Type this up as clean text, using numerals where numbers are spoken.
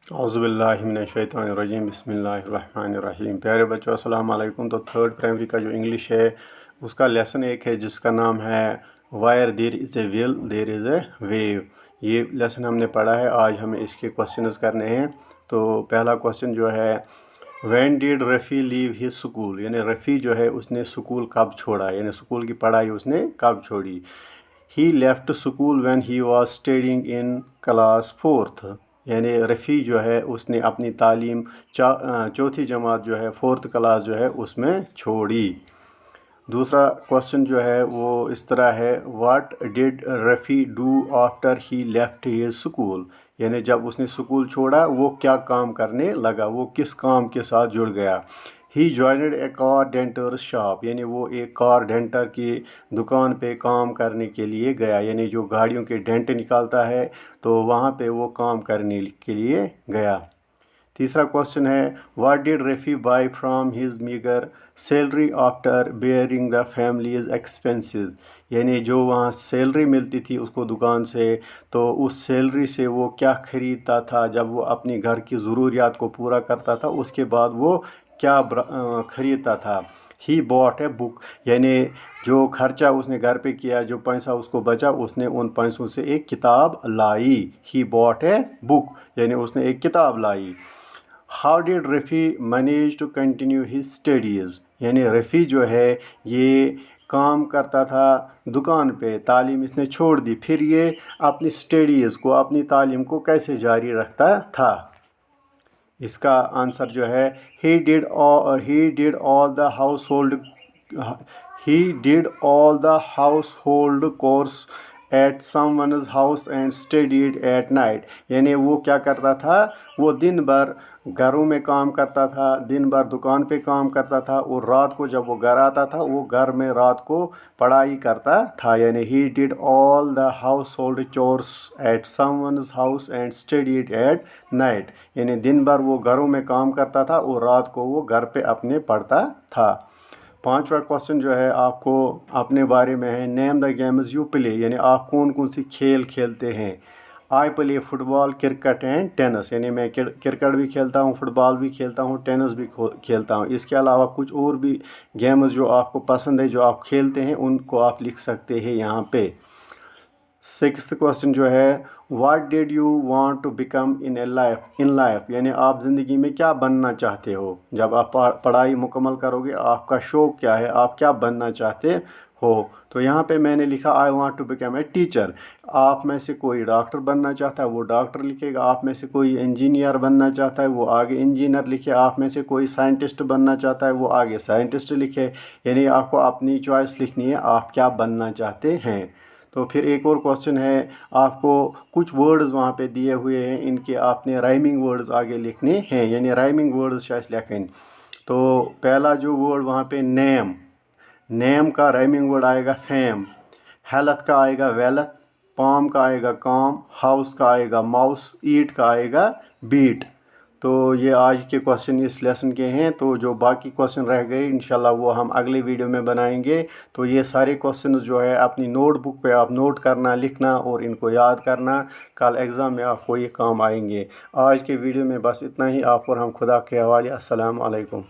औज़ुबिल्लाहिमिनश्शैतानिर्रजीम बिस्मिल्लाहिर्रहमानिर्रहीम। प्यारे बच्चों अस्सलाम वालेकुम। तो थर्ड प्राइमरी का जो इंग्लिश है उसका लेसन एक है जिसका नाम है where there is a will there is a way. ये लेसन हमने पढ़ा है, आज हमें इसके क्वेश्चंस करने हैं। तो पहला क्वेश्चन जो है, when did Rafi leave his school, यानी रफ़ी जो है उसने स्कूल कब छोड़ा, यानी स्कूल की पढ़ाई उसने कब छोड़ी। He left school when he was studying in class fourth, यानी रफ़ी जो है उसने अपनी तालीम चौथी जमात जो है फोर्थ क्लास जो है उसमें छोड़ी। दूसरा क्वेश्चन जो है वो इस तरह है, what did Rafi do after he left his school, यानी जब उसने स्कूल छोड़ा वो क्या काम करने लगा, वो किस काम के साथ जुड़ गया। ही जॉइनड ए कार डेंटर्स शॉप, यानी वो एक कार डेंटर की दुकान पे काम करने के लिए गया, यानी जो गाड़ियों के डेंट निकालता है तो वहाँ पे वो काम करने के लिए गया। तीसरा क्वेश्चन है, what did Rafi buy from his meagre salary after bearing the family's expenses, यानी जो वहाँ सैलरी मिलती थी उसको दुकान से, तो उस सैलरी से वो क्या ख़रीदता था जब वो अपनी घर की ज़रूरियात को पूरा करता था, उसके बाद वो क्या ख़रीदता था। ही बॉट ए बुक, यानी जो खर्चा उसने घर पे किया, जो पैसा उसको बचा, उसने उन पैसों से एक किताब लाई। ही बॉट ए बुक, यानी उसने एक किताब लाई। How did Rafi manage to continue his studies, यानी रफ़ी जो है ये काम करता था दुकान पे, तालीम इसने छोड़ दी, फिर ये अपनी स्टडीज़ को, अपनी तालीम को कैसे जारी रखता था। इसका आंसर जो है, he did all the household chores at someone's house and studied at night, यानी वो क्या करता था, वो दिन भर घरों में काम करता था, दिन भर दुकान पे काम करता था, और रात को जब वो घर आता था वो घर में रात को पढ़ाई करता था। यानी he did all the household chores at someone's house and studied at night, यानी दिन भर वो घरों में काम करता था और रात को वो घर पे अपने पढ़ता था। पांचवा क्वेश्चन जो है आपको अपने बारे में है, name the games you play, यानी आप कौन कौन सी खेल खेलते हैं। I play football, cricket and tennis, यानी मैं क्रिकेट भी खेलता हूँ, फुटबॉल भी खेलता हूँ, टेनिस भी खेलता हूँ। इसके अलावा कुछ और भी गेम्स जो आपको पसंद है, जो आप खेलते हैं, उनको आप लिख सकते हैं यहाँ पे। सिक्स्थ क्वेश्चन जो है, what did you want to become in life, यानी आप ज़िंदगी में क्या बनना चाहते हो। जब आप पढ़ाई मुकम्मल करोगे आपका शौक़ क्या है, आप क्या बनना चाहते हो। तो यहाँ पे मैंने लिखा I want to become a teacher. आप में से कोई डॉक्टर बनना चाहता है वो डॉक्टर लिखेगा, आप में से कोई इंजीनियर बनना चाहता है वो आगे इंजीनियर लिखे, आप में से कोई साइंटिस्ट बनना चाहता है वो आगे साइंटिस्ट लिखे। यानी आपको अपनी चॉइस लिखनी है, आप क्या बनना चाहते हैं। तो फिर एक और क्वेश्चन है, आपको कुछ वर्ड्स वहाँ पे दिए हुए हैं, इनके आपने राइमिंग वर्ड्स आगे लिखने हैं, यानी राइमिंग वर्ड्स शायद लिखें। तो पहला जो वर्ड वहाँ पे नेम का राइमिंग वर्ड आएगा फेम, हेल्थ का आएगा वेल्थ, पाम का आएगा काम, हाउस का आएगा माउस, ईट का आएगा बीट। तो ये आज के क्वेश्चन इस लेसन के हैं। तो जो बाकी क्वेश्चन रह गए इंशाल्लाह वो हम अगले वीडियो में बनाएंगे। तो ये सारे क्वेश्चन जो है अपनी नोटबुक पे आप नोट करना, लिखना और इनको याद करना, कल एग्ज़ाम में आपको ये काम आएंगे। आज के वीडियो में बस इतना ही। आप और हम खुदा के हवाले। अस्सलाम वालेकुम।